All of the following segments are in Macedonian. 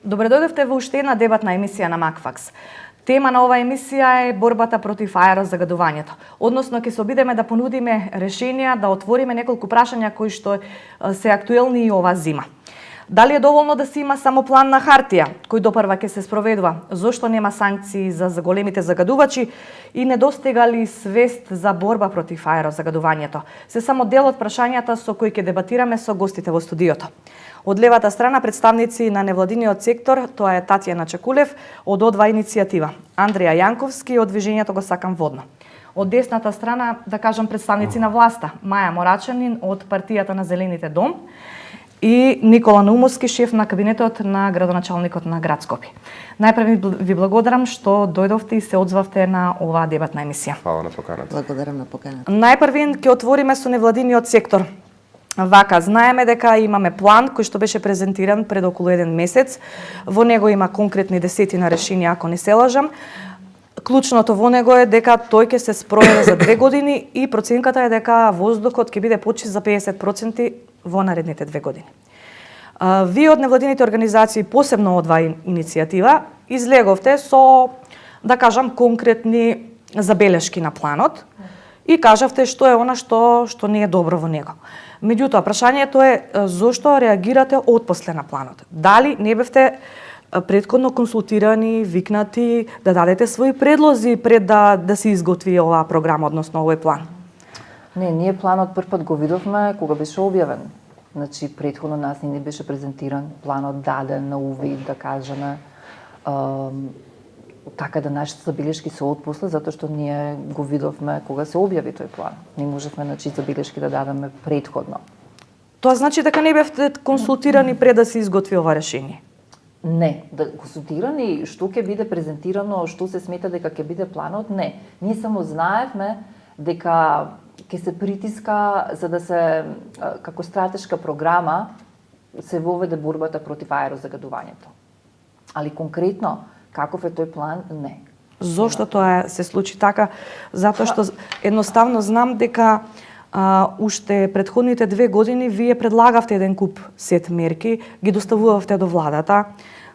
Добре дојдовте во уште една дебатна емисија на Макфакс. Тема на оваа емисија е борбата против аерозагадувањето. Односно, ќе се обидеме да понудиме решенија, да отвориме неколку прашања кои што се актуелни и оваа зима. Дали е доволно да се има само план на хартија, кој допрва ќе се спроведува? Зошто нема санкции за големите загадувачи и недостига ли свест за борба против аерозагадувањето? Се само дел од прашањата со кои ќе дебатираме со гостите во студиото. Од левата страна представници на невладиниот сектор, тоа е Татјана Чекулев од Одва иницијатива, Андреја Јанковски од Движењето го сакам водно. Од десната страна, да кажам, представници на власта, Маја Морачанин од партијата на Зелените дом и Никола Наумовски, шеф на кабинетот на градоначалникот на град Скопје. Најпрв ви благодарам што дојдовте и се одзвавте на оваа дебатна емисија. Фала на поканата. Благодарам на поканата. Најпрвин ќе отвориме со невладиниот сектор. Вака, знаеме дека имаме план кој што беше презентиран пред околу 1 месец. Во него има конкретни десетина решенија, ако не се лажам. Клучното во него е дека тој ќе се спроведе за 2 години и проценката е дека воздухот ќе биде почист за 50% во наредните 2 години. Вие од невладините организации, посебно од оваа иницијатива, излеговте со, да кажам, конкретни забелешки на планот и кажавте што е она што не е добро во него. Меѓутоа, прашањето е зошто реагирате отпосле на планот? Дали не бевте претходно консултирани, викнати да дадете своји предлози пред да се изготви оваа програма, односно овој план? Не, ние планот прв пат го видовме кога беше објавен. Значи, претходно нас не беше презентиран, планот даден на увид, да кажеме, така да нашите забелешки се отпосле, затоа што ние го видовме кога се објави тој план. Не можевме забелешки да дадеме претходно. Тоа значи дека не бевте консултирани пред да се изготви ова решение? Не, да консултирани што ќе биде презентирано, што се смета дека ќе биде планот, не. Ние само знаевме дека ќе се притиска за да се како стратешка програма се воведе борбата против аерозагадувањето. Али конкретно каков е тој план? Не. Зошто тоа се случи така? Затоа што едноставно знам дека уште предходните 2 години вие предлагавте еден куп сет мерки, ги доставувавте до владата,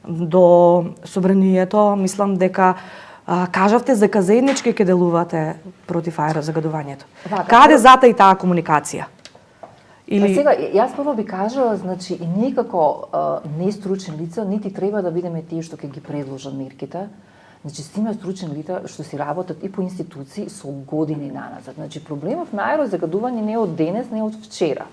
до собранието, мислам дека кажавте дека заеднички ќе делувате против аерозагадувањето. Каде затај таа комуникација? Или... Сега, јас прво би кажала, значи, и ние како нестручен лица, нити треба да бидеме тие што ќе ги предложат мерките. Значи, има стручен лица што си работат и по институции со години наназад. Значи, проблемов на аерозагадување не е од денес, не е од вчера.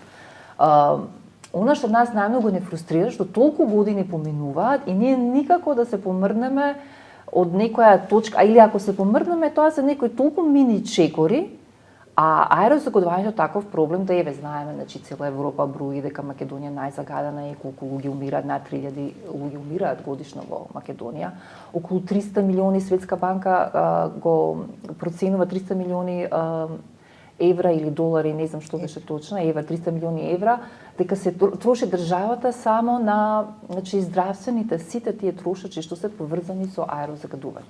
Она што нас најмногу не фрустрира, што толку години поминуваат и ние никако да се помрнеме од некоја точка, а или ако се помрнеме, тоа се некои толку мини чекори. А аерозагадувањето таков проблем да еве знаеме, значи цела Европа брои дека Македонија најзагадена е, колку луѓе умираат, над 3000 луѓе умираат годишно во Македонија. Околу 300 милиони Светска банка го проценува 300 милиони евра или долари, не знам што беше точно, евра 300 милиони евра, дека се троши државата само на, значи, здравствените сите тие трошачи што се поврзани со аерозагадување.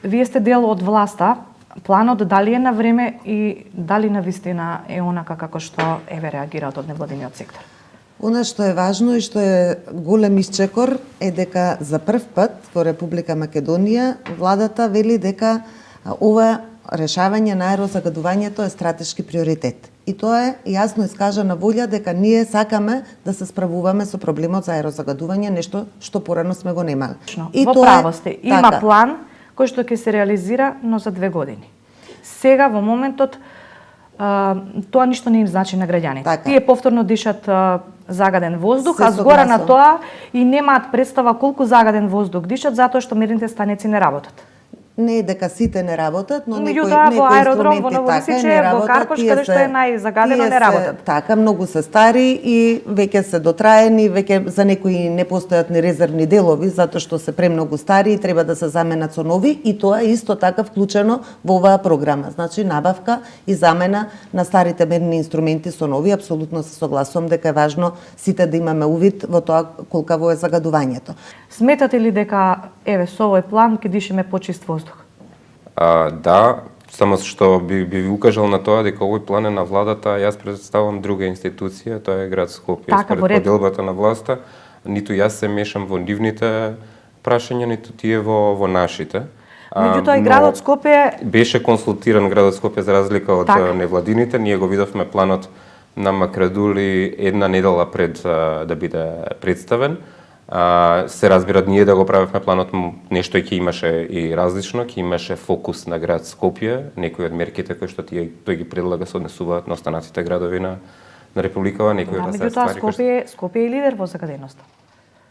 Вие сте дел од власта. Планот дали е на време и дали навистина е онака како што реагираат од невладиниот сектор? Она што е важно и што е голем исчекор е дека за прв пат во Република Македонија владата вели дека ова решавање на аерозагадувањето е стратешки приоритет. И тоа е јасно искажана волја дека ние сакаме да се справуваме со проблемот за аерозагадување, нешто што порано сме го немали. И во право сте, има така план кој што ќе се реализира, но за 2 години. Сега, во моментот, тоа ништо не им значи на граѓаните. Така. Тие повторно дишат загаден воздух, а згора на тоа и немаат представа колку загаден воздух дишат, затоа што мерните станици не работат. Не е дека сите не работат, но некои во аеродром, во Новосиче, во Каркош, каде што е најзагадено, не работат. Така, многу се стари и веќе се дотраени, веќе за некои не постојат ни резервни делови, затоа што се премногу стари и треба да се заменат со нови, и тоа е исто така вклучено во оваа програма. Значи, набавка и замена на старите мерни инструменти со нови. Апсолутно се согласувам дека е важно сите да имаме увид во тоа колкаво е загадувањето. Сметате ли дека, еве, со овој план ќе дишеме почист воздух? Да, само што би ви укажал на тоа дека овој план е на владата, јас представам друга институција, тоа е град Скопје, така, според поделбата на власта. ниту јас се мешам во нивните прашања, ниту тие во нашите. Меѓутоа и Но градот Скопје беше консултиран градот Скопје за разлика од Така. невладините. Ние го видовме планот на Макрадули една недела пред да биде представен. Се разбира, ние да го правевме планот, нешто ќе имаше и различно, ќе имаше фокус на град Скопје, некои од мерките кои што тој ги предлага се однесуваат на останатите градови на Републикава, некои од се меѓутоа ствари. Скопје е лидер во загаденоста.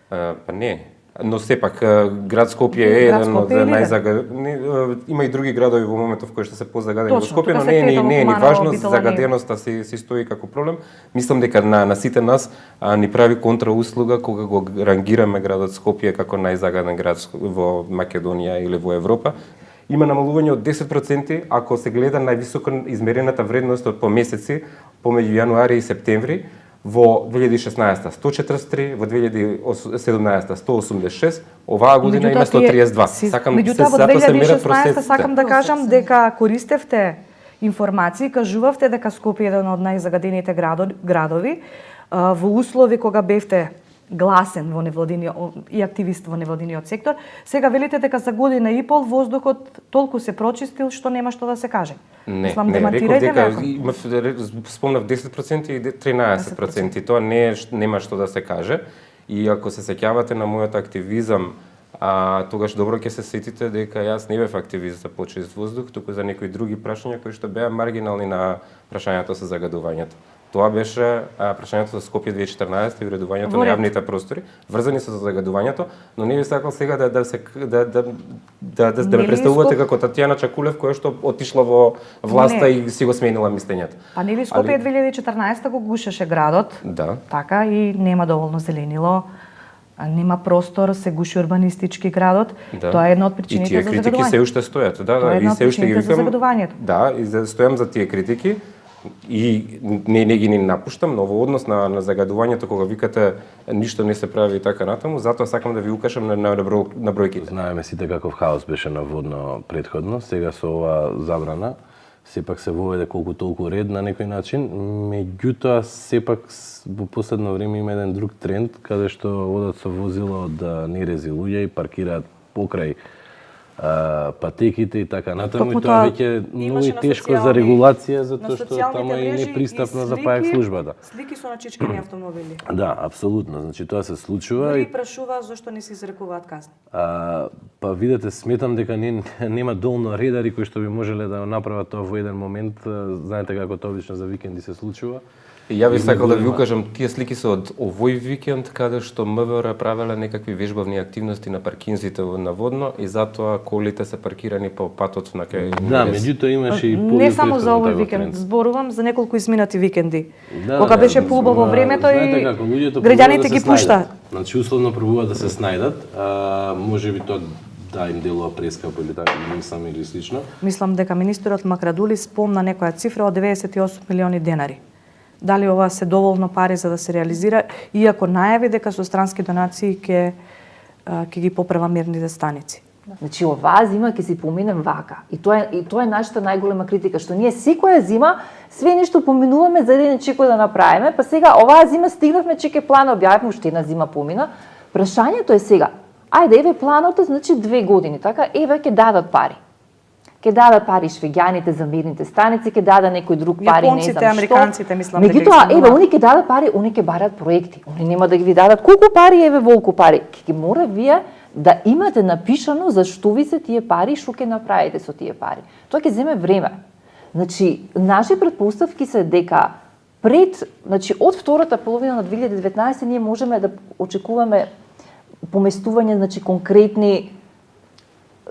Па не, но сепак град Скопје е Град еден од Скопје е лидер. има и други градови во моментов кои што се позагадени во Точно, Скопје, тука но се не е Тетово, ни Куманово, важно, Битола, не е. загаденоста си стои како проблем. Мислам дека на сите нас ни прави контрауслуга кога го рангираме градот Скопје како најзагаден град во Македонија или во Европа. Има намалување од 10% ако се гледа највисоко измерената вредност од по месеци помеѓу јануари и септември. Во 2016 143, во 2017 186, оваа година има 132. Меѓутоа во 2016 сакам да кажам дека користевте информации, кажувавте дека Скопје е еден од најзагадените градови во услови кога бевте гласен во невладиниот и активист во невладиниот сектор. Сега велите дека за година и пол воздухот толку се прочистил што нема што да се каже. Не, Мислам, реков демантирајте дека ме ако. спомнав 10% и 13%. Тоа нема што да се каже. И ако се сеќавате на мојот активизам, тогаш добро ќе се сетите дека јас не бев активист за почист воздух, туку за некои други прашања кои што беа маргинални на прашањето со загадувањето. Тоа беше прашањето за Скопје 2014 и уредувањето на јавните простори, врзани со загадувањето, но не би сакал сега да ме представувате како Татјана Чакулев која што отишла во власта и си го сменила мислењето. Па нели Скопје 2014 го гушеше градот? Да. Така и нема доволно зеленило, нема простор, се гуши урбанистички градот. Да. Тоа е една од причините за И тие критики се уште стојат. Тоа е една и од се уште ги причините за викам. загадувањето. Да, и стојам за тие критики. И не ги напуштам, но во однос на загадувањето кога викате ништо не се прави и така натаму, затоа сакам да ви укажам на бројките. Знаеме сите каков хаос беше на водно претходно, сега со оваа забрана сепак се воведе колку толку ред на некој начин, меѓутоа сепак во последно време има еден друг тренд каде што одат со возила од нерези луѓе и паркираат покрај патеките и така натаму, и тоа веќе многу и тешко за регулација затоа што таму е непристапно за паек службата. Слики со начичкани автомобили. Да, апсолутно, значи тоа се случува Дори прашува зошто не се изрекуваат казни. Па видете, сметам дека нема доволно редари кои што би можеле да направат тоа во еден момент. Знаете како тоа обично за викенди се случува. И ја би сакал да ви укажам, тие слики се од овој викенд каде што МВР правеле некакви вежбавни активности на паркинзите на Водно и затоа колите се паркирани по патот на кај. Да, меѓутоа имаше и не само за овој викенд, зборувам за неколку изминати викенди. Кога да, беше поубаво времето и како, граѓаните ги пуштаат. Значи условно пробуваат да се снајдат, можеби тоа да им делува прескапо или така, мислам или слично. Мислам дека министерот Макрадули спомна некоја цифра од 98 милиони денари. Дали ова се доволно пари за да се реализира, иако најави дека со странски донации ќе ги поправа мерните станици. Значи оваа зима ќе си поминем вака. И тоа е нашата најголема критика, што ние секоја зима све нешто поминуваме за еден чекор да направиме, па сега оваа зима стигнавме чеке план, објавивме уште една зима помина. Прашањето е сега, ајде еве планот е значи 2 години, така еве ќе дадат пари. Ќе дадат пари швеѓаните за мирните станици, ќе дадат некој друг пари, не знам што. Американците, мислам дека меѓутоа, еве, они ќе дадат пари, они ќе барат проекти. Они нема да ги дадат колку пари, еве волку пари. Ќе мора вие да имате напишано за што ви се тие пари, што ќе направите со тие пари. Тоа ќе земе време. Значи, наши претпоставки се дека од втората половина на 2019 ние можеме да очекуваме поместување, значи конкретни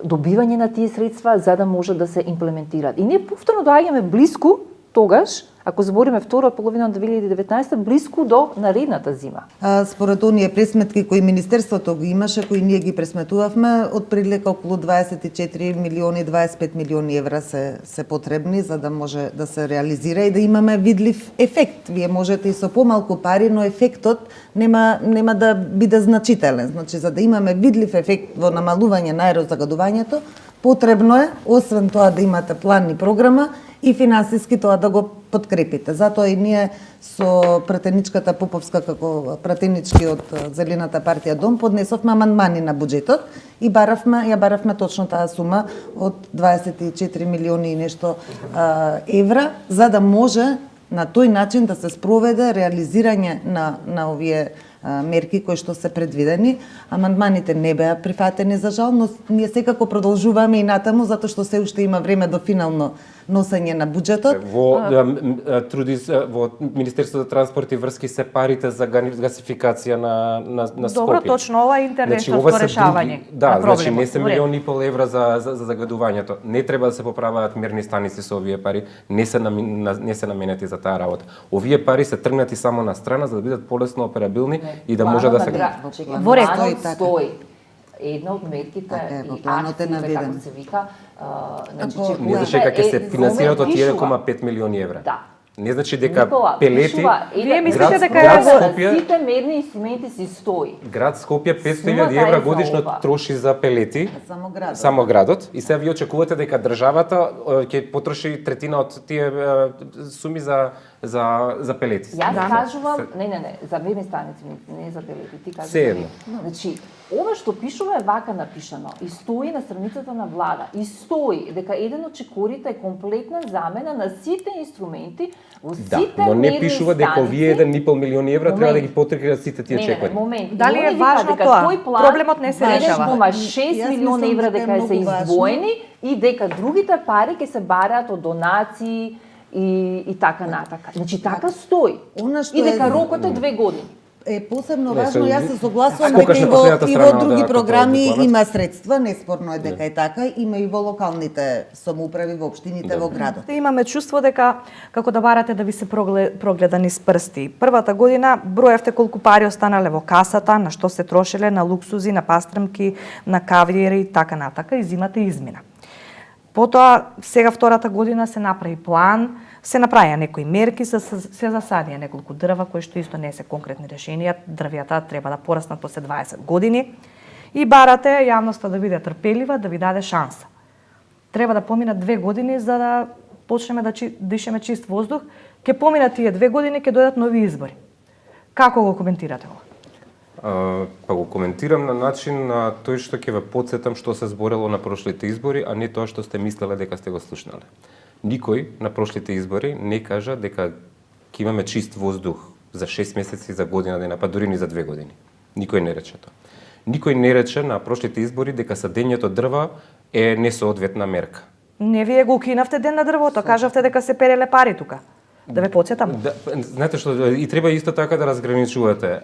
добивање на тие средства за да може да се имплементираат. И ние повторно доаѓаме блиску тогаш, ако збориме втора половина на 2019, блиску до наредната зима. Според оние пресметки кои Министерството ги имаше, кои ние ги пресметувавме, отприлика околу 24 милиони, 25 милиони евра се потребни за да може да се реализира и да имаме видлив ефект. Вие можете и со помалку пари, но ефектот нема да биде значителен. Значи, за да имаме видлив ефект во намалување на аерозагадувањето, потребно е, освен тоа да имате план и програма, и финансиски тоа да го подкрепите. Затоа и ние со пратеничката Поповска, како пратенички од Зелената партија Дом, поднесовме амандмани на буџетот и ја баравме точно таа сума од 24 милиони и нешто евра, за да може на тој начин да се спроведе реализирање на овие мерки кои што се предвидени. Амандманите не беа прифатени за жал, но ние секако продолжуваме и натаму затоа што се уште има време до финално носење на буџетот. Во Министерството за транспорт и врски се парите за гасификација на Скопје. Добро, точно ова е интервенцијско решавање. Да, значи не се милиони и пол евра за загадувањето. Не треба да се поправаат мерни станици со овие пари, не се наменети за таа работа. Овие пари се тргнати само на страна за да бидат полесно операбилни и да може да се Во ред. Стои. Една од мерките во и планот е акциите, наведен. како се вика, значи, Не значи дека се финансираат од 1,5 милиони евра. Да. Не значи дека Никола, пелети Вие мислите дека град е Скопје, сите мерни инструменти си стои. град Скопје 500.000 Сумата е евра за годишно ова. троши за пелети. Само градот. И сега вие очекувате дека државата ќе потроши третина од тие суми за пелети. Јас кажувам, не, за мерни станици, не за пелети, ти кажуваш. Се едно. Значи, ова што пишува е вака напишано и стои на страницата на влада и стои дека еден од чекорите е комплетна замена на сите инструменти во Да, сите но не мерни пишува дека станици. овие 1,5 милиони евра треба да ги потркираат сите тие Не, чекори. момент. Дали И е они вика важно дека тоа? тој план Проблемот не се веднаш решава. го има Јас 6 мислам милиона евра дека е дека се многу важно. издвоени и дека другите пари ќе се бараат од донации и така натака. Значи така стои. Она што И дека е- рокот е 2 години. Е посебно Не, важно, се- јас се согласувам скокаш дека на последната и страна во други од програми планот. има средства, неспорно е дека е така, има и во локалните самоуправи, во општините, во градот. Имаме чувство дека како да барате да ви се прогледани с прсти. Првата година броевте колку пари останале во касата, на што се трошеле, на луксузи, на пастрамки, на кавиери и така натака, и зимата измина. Потоа, сега втората година се направи план, се направија некои мерки, се засадија неколку дрва, кои што исто не се конкретни решенија, дрвјата треба да пораснат после 20 години, и барате јавноста да биде трпелива, да ви даде шанса. Треба да поминат 2 години за да почнеме да дишеме чист воздух, ќе поминат тие 2 години, ќе дојдат нови избори. Како го коментирате ова? Па го коментирам на начин на тој што ќе ве потсетам што се зборело на прошлите избори, а не тоа што сте мислеле дека сте го слушнале. Никој на прошлите избори не кажа дека ќе имаме чист воздух за 6 месеци, за година дена, па дури ни за 2 години. Никој не рече тоа. Никој не рече на прошлите избори дека садењето дрва е несоодветна мерка. Не, вие го укинавте ден на дрвото, кажавте дека се переле пари тука. Да ве потсетам. Да, знаете што, и треба исто така да разграничувате.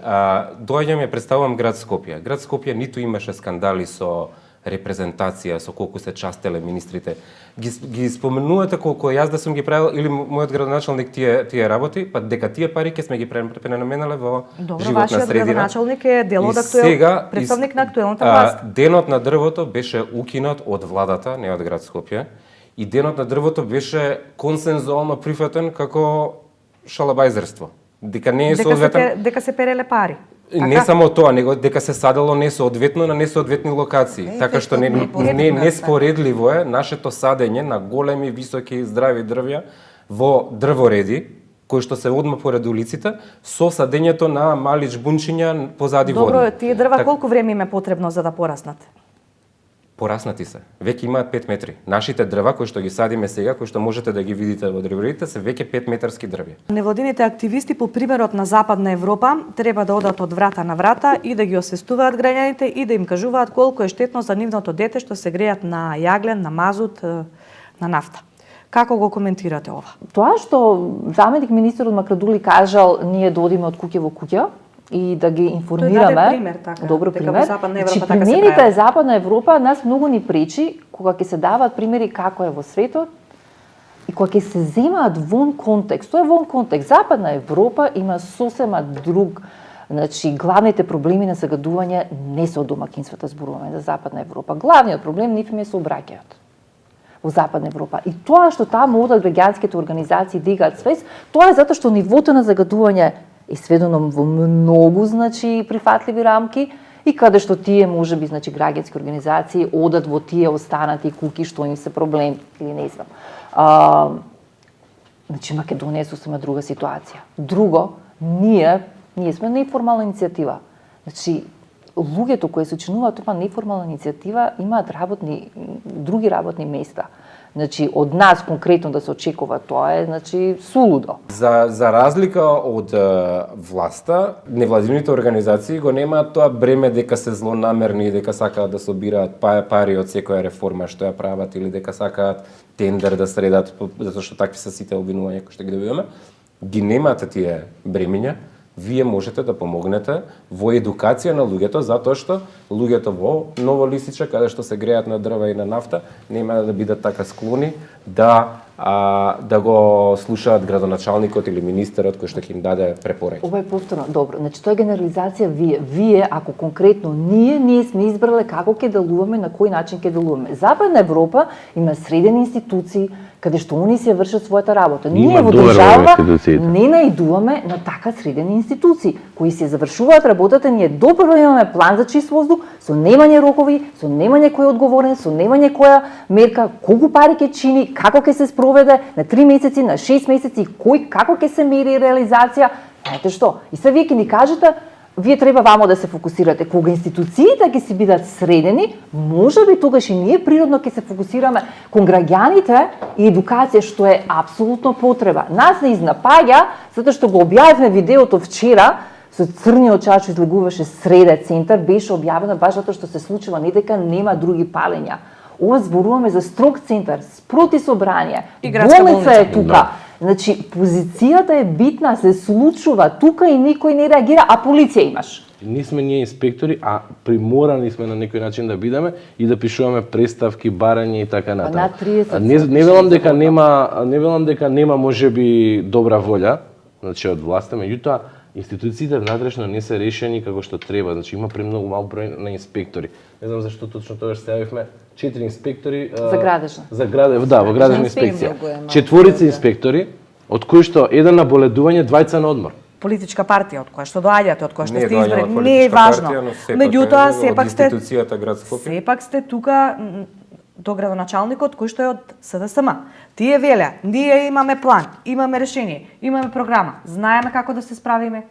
Доаѓам ја представувам град Скопје. Град Скопје ниту имаше скандали со репрезентација, со колку се частеле министрите. Ги споменувате колку јас да сум ги правил или мојот градоначалник тие работи, па дека тие пари ќе сме ги пренаменале во Добро, животна вашиот средина. градоначалник е дел од представник на актуелната власт. Денот на дрвото беше укинат од владата, не од град Скопје. И денот на дрвото беше консензуално прифатен како шалабајзерство. Дека не е соодветен. Дека се переле пари. Не само тоа, него дека се садело несоодветно на несоодветни локации. Така што неспоредливо е нашето садење на големи, високи, здрави дрвја во дрвореди, кои што се одма поред улиците, со садењето на мали жбунчиња позади води. Добро, тие дрва колку време им е потребно за да пораснат? Пораснати се. Веќе имаат 5 метри. Нашите дрва кои што ги садиме сега, кои што можете да ги видите во дрворедите, се веќе 5 метарски дрвја. Невладините активисти по примерот на Западна Европа треба да одат од врата на врата и да ги освестуваат граѓаните и да им кажуваат колку е штетно за нивното дете што се греат на јаглен, на мазут, на нафта. Како го коментирате ова? Тоа што заменик министерот Макрадули кажал, ние да одиме од куќа во куќа и да ги информираме. Тој даде пример, така, добро дека пример. во Западна Европа така се примерите прави. Западна Европа нас многу ни пречи кога ќе се даваат примери како е во светот и кога ќе се земаат вон контекст. Тоа е вон контекст. Западна Европа има сосема друг, значи главните проблеми на загадување не се од домакинствата, зборуваме за Западна Европа. Главниот проблем нив им е сообраќајот во Западна Европа. И тоа што таму одат граѓанските организации дигаат свест, тоа е затоа што нивото на загадување е сведено во многу, значи, прифатливи рамки и каде што тие можеби, значи, граѓански организации одат во тие останати куки што им се проблем или не знам. Значи Македонија е сосема друга ситуација. Друго, ние сме неформална иницијатива. Значи луѓето кои се учленуваат тоа неформална иницијатива имаат други работни места. Значи од нас конкретно да се очекува тоа е сулудо. За разлика од власта, невладините организации го немаат тоа бреме дека се злонамерни и дека сакаат да собираат пари од секоја реформа што ја прават или дека сакаат тендер да средат, затоа што такви се сите обвинувања кои што ги добиваме. Ги немате тие бремиња. Вие можете да помогнете во едукација на луѓето, затоа што луѓето во Ново Лисиче, каде што се греат на дрва и на нафта, нема да бидат така склони да го слушаат градоначалникот или министерот кој што ќе им даде препораки. Ова е повторно добро. Значи тоа е генерализација вие ако конкретно ние сме избрале како ќе делуваме, на кој начин ќе делуваме. Западна Европа има средени институции каде што они се вршат својата работа. Ние во држава не наидуваме на така средени институции кои се завршуваат работата, ние добро имаме план за чист воздух, со немање рокови, со немање кој е одговорен, со немање која мерка, колку пари ќе чини, како ќе се спроведе на 3 месеци, на 6 месеци, како ќе се мери реализација. Знаете што? И сега вие ќе ни кажете, вие треба вамо да се фокусирате. Кога институциите ќе се бидат средени, можеби тогаш и ние природно ќе се фокусираме кон граѓаните и едукација, што е апсолутно потреба. Нас не изнапаѓа, затоа што го објавивме видеото вчера, со црниот чачо излегуваше среде центар, беше објавено баш затоа што се случува, не дека нема други палења. Ова зборуваме за строг центар, спроти собрание, болница е тука. Значи, позицијата е битна, се случува тука и никој не реагира, а полиција имаш. Не сме ние инспектори, а приморани сме на некој начин да бидеме и да пишуваме представки, барања и така натаму. Не велам дека нема можеби добра волја, значи од власта, меѓутоа институциите внатрешно не се решени како што треба, значи има премногу мал број на инспектори. Не знам зашто точно тоа што ставивме 4 инспектори за градежна. Во градежна инспекција. 4 инспектори, од кои што еден на боледување, 2 на одмор. Политичка партија од која што доаѓате, од која што сте доаѓаме избрани, од не е политичка важно. партија, но Меѓутоа, сепак од институцијата град Скопје. Сепак сте тука до градоначалникот кој што е од СДСМ. Тие велеа, ние имаме план, имаме решение, имаме програма, знаеме како да се справиме.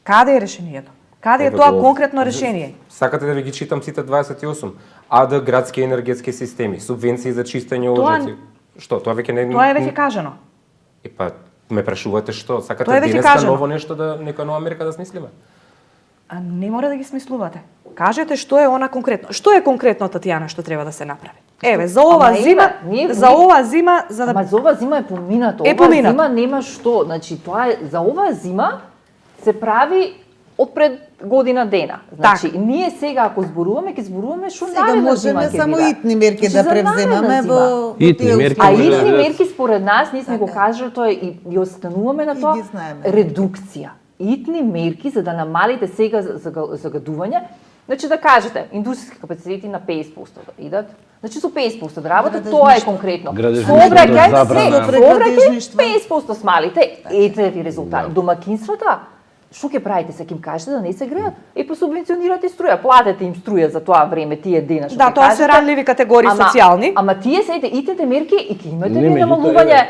Каде е решението? Каде е тоа конкретно решение? Сакате да ви ги читам сите 28. АД градски енергетски системи, субвенции за чистење улици. Што, тоа веќе не Тоа е веќе кажано. Па ме прашувате што? Сакате Тоа е веќе денеска кажано. ново нешто да некоја нова мерка да смислиме? А не мора да ги смислувате. Кажете што е она конкретно. Што е конкретно, Татјана, што треба да се направи? Еве, за ова зима, за ова зима, за да Ама за ова зима е поминато. Е поминато. Ова зима нема што, значи тоа е за ова зима се прави од пред година дена. Значи ние сега ако зборуваме, ќе зборуваме што Сега наредна зима можеме ќе само биде. итни мерки Значи, да за превземаме наредна во зима. Итни мерки А може да итни бидат. мерки според нас, ние сме го кажали тоа и остануваме на тоа ги знаеме. редукција. Итни мерки за да намалите сега загадување. Значи да кажете, индустријски капацитети на 50% да идат. Значи со 50% да работат, тоа е конкретно. Градежништво, Сообраќај, забрана. Градежништво. 50% смалите, ете ви резултат. Домакинствата, што ќе правите, се ќе им кажете да не се греат? Посубвенционирате струја, платете им струја за тоа време, тие дена што Да, ќе тоа кажете. се ранливи категории социјални. Ама тие се итните мерки и ќе имате Не, ли меѓутоа, намалување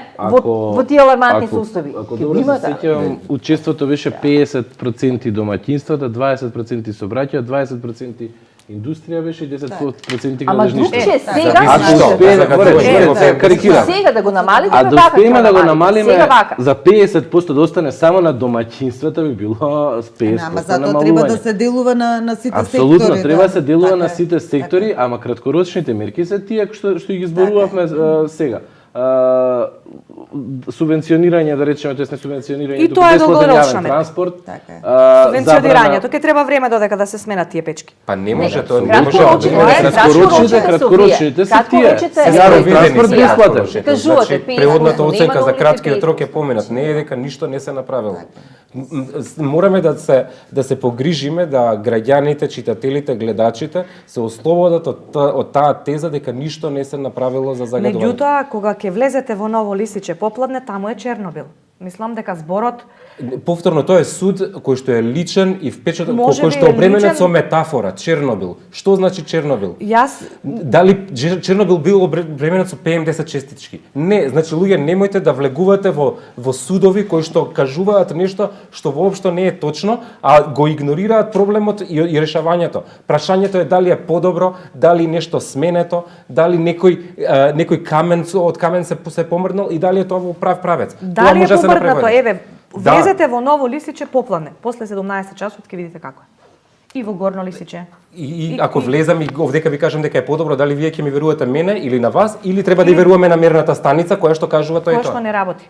во тие алармантни ако- состојби? Ако Ќе добро го се имате. сеќавам, учеството беше 50% домаќинствата, 20% сообраќај, 20% индустрија беше и 10% Ама градежништво. друг че сега Зависи што, слушате. карикирам. Сега да го намалите, А да успееме да го намалиме Сега вака. за 50% да остане само на домаќинствата би било с 50% Ама затоа треба да намалување. се делува на сите Апсолутно, сектори. треба да се делува Така на е. сите сектори, ама краткорочните мерки се тие што ги зборувавме сега. Субвенционирање, да речеме, тоест не субвенционирање, И тоа е бесплатен долгорочна јавен мерка. транспорт. Така е. Субвенционирањето ќе треба време додека да се сменат тие печки. Па не може Не, тоа, не може краткорочните, да е, краткорочните, краткорочните се тие. Сега во транспорт бесплатен. Кажувате, Значи, преводната нема оценка за новите краткиот 50. рок е поминат. Не е дека ништо не се направило. Мораме да се погрижиме да граѓаните, читателите, гледачите се ослободат од таа теза дека ништо не се направило за загадување. Меѓутоа, кога ќе влезете во Ново Лисиче попладне, таму е Чернобил. Мислам дека зборот Повторно, тоа е суд кој што е личен и впечаток, Може кој би што е е обременет личен. со метафора, Чернобил. Што значи Чернобил? јас Дали Чернобил бил обременет со PM10 честички? Не, значи луѓе немојте да влегувате во судови кои што кажуваат нешто што воопшто не е точно, а го игнорираат проблемот и решавањето. Прашањето е дали е подобро, дали нешто сменето, дали некој камен од камен се помрднал и дали е тоа во прав правец. Тоа дали е може да се побрднато, направи. еве, влезете во Ново Лисиче попладне, после 17 часот ќе видите како е. И во Горно Лисиче. И ако влезам и овдека ви кажам дека е подобро, дали вие ќе ми верувате мене или на вас, или треба да и веруваме на мерната станица која што кажува тоа и Кој тоа. што не работи.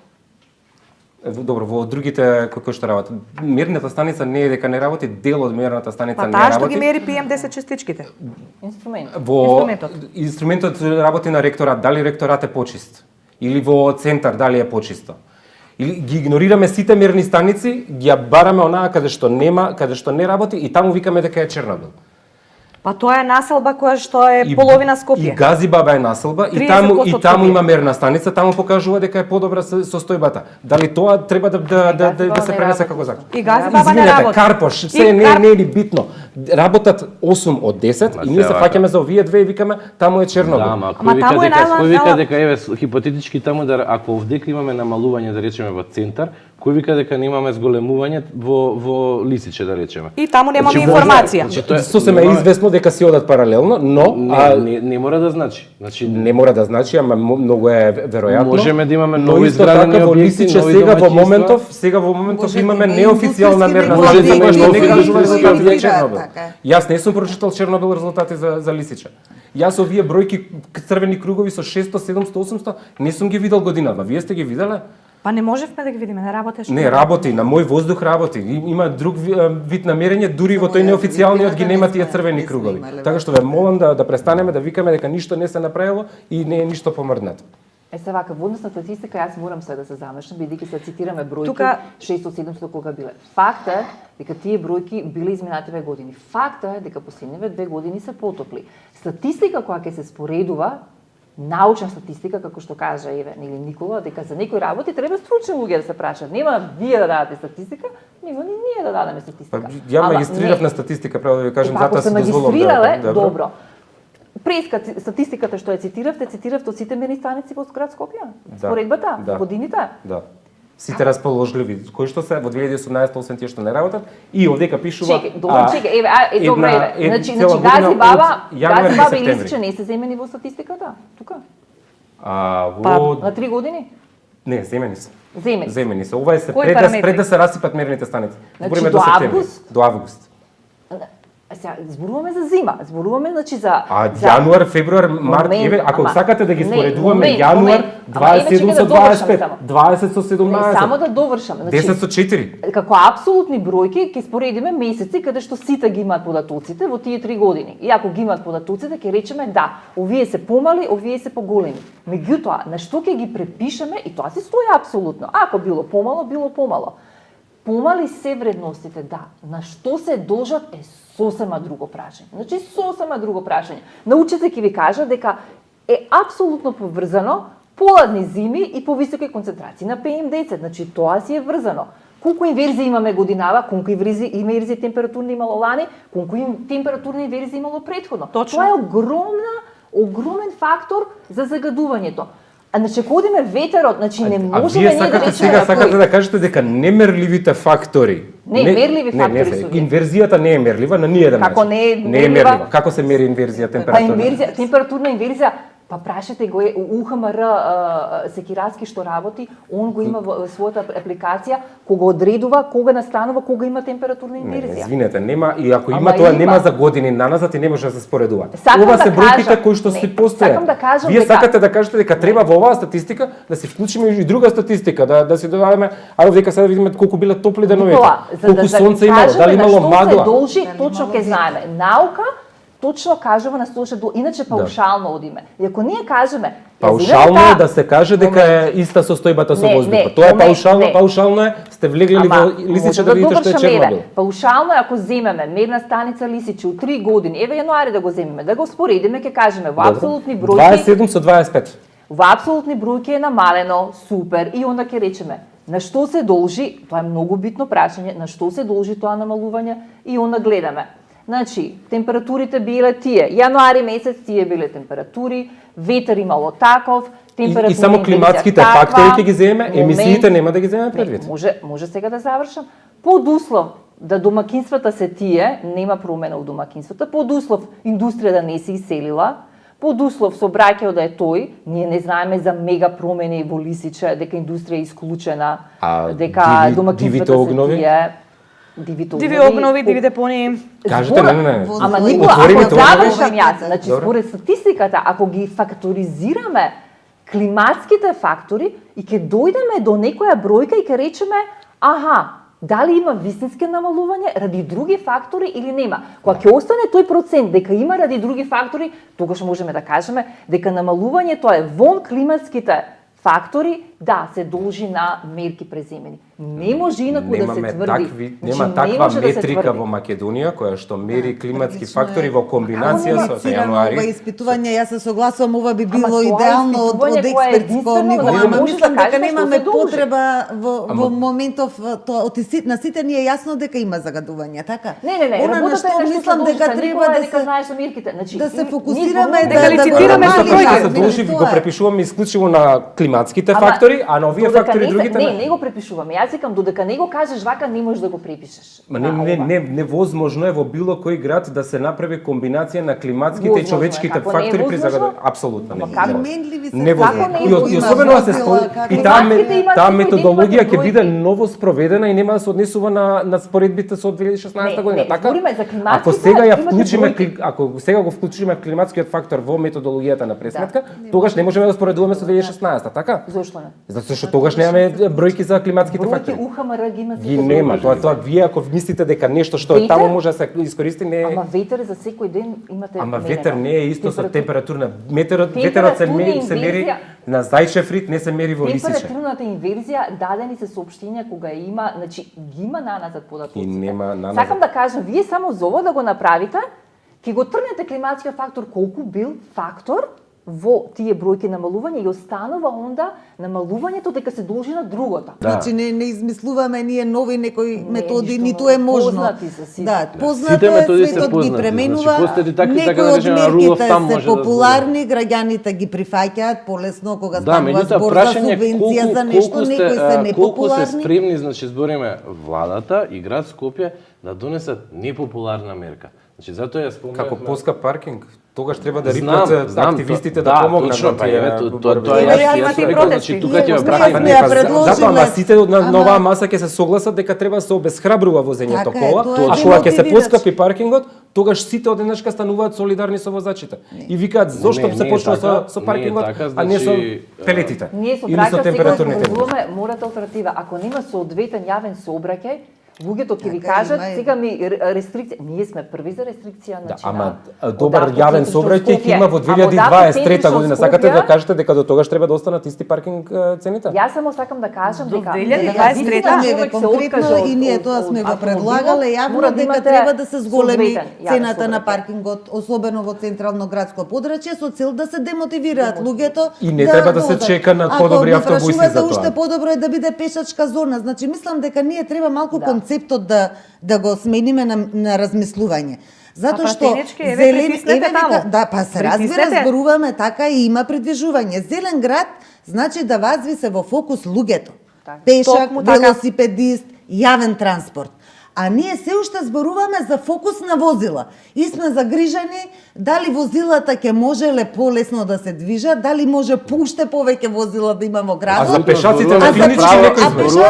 Добро, во другите кои што работат. Мерната станица не е дека не работи, дел од мерната станица Па не таа што работи. ги мери PM10 честичките. Инструмент. Инструментот работи на ректорат, дали ректорат е почист или во центар дали е почисто. Или ги игнорираме сите мерни станици, ги ја бараме онаа каде што нема, каде што не работи и таму викаме дека е Чернобил. Па тоа е населба која што е половина Скопје. И Газибаба е населба и 30% таму Скопје. има мерна станица, таму покажува дека е подобра состојбата. Дали тоа треба да се пренесе како закон? И Газибаба не Извинете, работи. Карпош, се не е ни битно. Работат 8 од 10 и ние се фаќаме за овие две и викаме таму е Чернобил. Да, Ама кој вика таму е дека кој вика најлак- дека еве хипотетички таму да ако овдека имаме намалување да речеме во центар, кој вика дека немаме зголемување во Лисиче да речеме. И таму немаме Значи, информација. Значи, тоа Сосема е известно дека си одат паралелно, но не мора да значи. Значи не мора да значи, ама многу е веројатно. Можеме да имаме Но нови исто изградени така во објекти, Лисиче нови сега во моментов Може имаме да има неофицијална индустријски мерна Може да станица има која што не индустријски кажува резултати за објекти, Чернобил. така е. Јас не сум прочитал Чернобил резултати за Лисиче. Јас овие бројки црвени кругови со 600, 700, 800 не сум ги видел годинава. Вие сте ги виделе? Па не можевме да ги видиме, не работеше. Не, работи, на мој воздух работи. Има друг вид намерење, дури во тој неофицијалниот ги нема тие црвени кругови. Така што ве молам да престанеме да викаме дека ништо не се направило и не е ништо помрднато. Се вака, во однос на статистика, јас морам се да се замешам, бидејќи се цитираме бројки Тука- 600-700 кога биле. Факт е дека тие бројки биле изминативе години. Факт е дека последниве 2 години се потопли. Статистика која ќе се споредува, научна статистика, како што кажа Еве или Никола, дека за некои работи треба стручни луѓе да се прашаат. Нема вие да дадете статистика, нема ни ние да дадеме Па, статистика. ја Ама магистрирав не. на статистика, право да ви кажам, Ако затоа се си дозволувам магистрирале, да. добро. Преска статистиката што ја цитиравте од сите мерни станици во град Скопје. Да. Споредбата, Да. годините. Да. Сите расположливи, кои што се во 2018 освен тие што не работат и овдека пишува Чекај, добро, чекај, добро, Значи цела година Гази Баба, од јануари Гази до Баба и септември. Лисиче не се земени во статистиката, тука. Во На 3 години? не, земени се. Земени. Земени се. Ова е се Кои пред параметри? да се расипат мерните станици. Значи, Збориме до септември. август? До август. Сега зборуваме за зима, зборуваме значи за Јануар, февруар, март, Момент, еве, ако ама- сакате да ги не, споредуваме момент, јануар момент. Ама, еве, 27 чекај со да довршам 25, само. 20 со 17. Не, само да довршам. 10 со 4. Како апсолутни бројки ќе споредиме месеци каде што сите ги имаат податоците во тие 3 години. И ако ги имаат податоците, ќе речеме да, овие се помали, овие се поголеми. Меѓутоа, на што ќе ги препишеме и тоа се стои апсолутно. Ако било помало, било помало. Помали се вредностите, да. На што се должат е сосема друго прашање. Значи сосема друго прашање. Научите ќе ви кажат дека е апсолутно поврзано поладни зими и повисоки концентрации на PM10. Значи тоа си е врзано. Колку инверзии имаме годинава, колку инверзии температурни имало лани, колку температурни инверзии имало претходно. Точно. Тоа е огромен фактор за загадувањето. А значи ако одиме ветерот, значи не А можеме вие ние да сакате речеме сега сакате да кажете дека немерливите фактори. Не, мерливи фактори се, се овие. инверзијата не е мерлива на ниеден начин. Како не е Не е мерлива? мерлива. Како се мери инверзија Па температура? температурна инверзија, па прашате го УХМР Секираски што работи, он го има во својата апликација, кога одредува, кога настанува, кога има температурна Не, инверзија. извинете, нема и ако Ама има тоа има. нема за години наназад и не може да се споредува. Сакам Ова да се бројките кажам- кои што не, си постојат. сакам да кажам Вие дека- сакате да кажете дека треба во оваа статистика да се вклучиме и друга статистика, да си додадеме, ајде дека сега да видиме колку биле топли деновите. Никола, за Колку сонце имало, кажеме дали на имало што магла. се должи, Дали точно имало ќе знаеме. Наука точно кажува на што се должи, иначе паушално одиме. И ако ние кажеме, ја Паушално земеме е да се каже дека е иста состојбата со Не, воздухот. не, Тоа е момент, паушално, не. паушално е, сте влеглели во Лисиче може да видите што е довршам, Чернобил. еве. Паушално е ако земеме мерна станица Лисиче у 3 години, еве јануари да го земеме, да го споредиме, ќе кажеме во апсолутни бројки, 27 со 25. во апсолутни бројки е намалено, супер, и онда ќе речеме на што се должи, тоа е многу битно прашање, на што се должи тоа намалување и onda гледаме. Значи, температурите биле тие, јануари месец тие биле температури, ветер имало таков, температура И само климатските фактори ќе ги земеме, емисиите нема да ги земеме предвид. Може сега да завршам. Под услов да домакинствата се тие, нема промена у домакинствата, под услов индустрија да не се иселила, под услов сообраќајот да е тој, ние не знаеме за мега промени во Лисиче, дека индустрија е исклучена, дека домакинствата се тие. Диви обнови, диви депонии. Кажете, не. Ама не го, ако завршам јас, значи според статистиката, ако ги факторизираме климатските фактори и ќе дојдеме до некоја бројка и ќе речеме, аха, дали има вистински намалување ради други фактори или нема. Кога ќе остане тој процент дека има ради други фактори, тогаш можеме да кажеме дека намалувањето е вон климатските фактори, да, се должи на мерки преземени. Не може инаку да се тврди. Нема таква метрика во Македонија која што мери климатски фактори во комбинација со јануари. Ова испитување, јас се согласувам, ова би било идеално од експертско ниво, ама мислам дека немаме потреба во моментов на сите ни е јасно дека има загадување, така? Не, Она на што мислам дека треба да се фокусираме дека лицитираме со бројки. Се го препишуваме исклучиво на климатските фактори, а на овие фактори другите не го препишуваме. Јас викам додека не го кажеш вака не можеш да го препишеш. Невозможно е во било кој град да се направи комбинација на климатските и човечките фактори при загадување. Апсолутно не. И особено се и таа методологија ќе биде ново спроведена и нема да се однесува на споредбите со 2016 година, така? Ако сега го вклучиме климатскиот фактор во методологијата на пресметка, тогаш не можеме да споредуваме со 2016, така? Зошто не? Затоа што тогаш немаме бројки за климатските фактори. Бројки УХМР ги има. Ги нема, тоа вие ако мислите дека нешто што е таму може да се искористи, не е. Ама ветер за секој ден имате. Ама ветер не е исто со температура. Ветерот се мери на зајчев рит, не се мери во Лисиче. Температурната инверзија дадени се соопштенија кога има, значи ги има наназад податоците. И нема наназад. Сакам да кажам, вие само за ова да го направите, ќе го тргнете климатскиот фактор колку бил фактор во тие бројки намалување и останува онда намалувањето дека се должи на другото. Значи не измислуваме ние нови некои методи, ниту е можно. Познати се сите. Да, познато е, светот ги пременува. Некои од мерките се популарни, граѓаните ги прифаќаат полесно кога станува збор за субвенција за нешто, некои се непопуларни. Колку се спремни, значи збориме владата и град Скопје да донесат непопуларна мерка. Значи затоа ја спомнав како поскап паркинг, тогаш треба да рипнат активистите да помогнат на тие. Тоа јас реков, значи тука ќе Затоа ама сите на оваа маса ќе се согласат дека треба да се обесхрабрува возењето кола, а кога ќе се поскапи паркингот, тогаш сите одеднашка стануваат солидарни со возачите. И викаат зошто се почнува со паркингот, а не со пелетите. Ние со или со температурните. Морате алтернатива. Ако нема соодветен јавен сообраќај, луѓето ќе ви кажат, сега ми рестрикција, ние сме први за рестрикција на ама добар јавен сообраќај ќе има во 2023 година. Сакате да кажете дека до тогаш треба да останат исти паркинг цените? Јас само сакам да кажам дека 2023 конкретно и ние тоа сме го предлагале јавно дека треба да се зголеми цената на паркингот, особено во централно градско подрачје со цел да се демотивираат луѓето. И не треба да се чека на подобри автобуси за тоа. Уште подобро е да биде пешачка зона. Значи мислам дека ние треба малку концептот да го смениме на размислување. Затоа што зелен се разбира, зборуваме така и има придвижување. Зелен град значи да вазви се во фокус луѓето. Пешак, велосипедист, јавен транспорт. А ние се уште зборуваме за фокус на возила. И сме загрижени дали возилата ќе можеле полесно да се движат, дали може уште повеќе возила да има во градот. А за пешаците на финички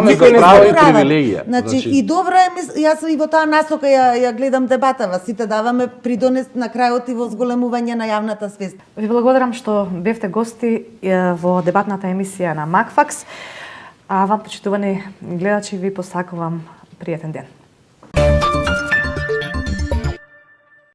некој не прави привилегија. Значи и добро е, јас и во таа насока ја гледам дебатава, сите даваме придонес на крајот и во зголемување на јавната свест. Ви благодарам што бевте гости во дебатната емисија на Макфакс. А вам, почитувани гледачи, ви посакувам пријатен ден.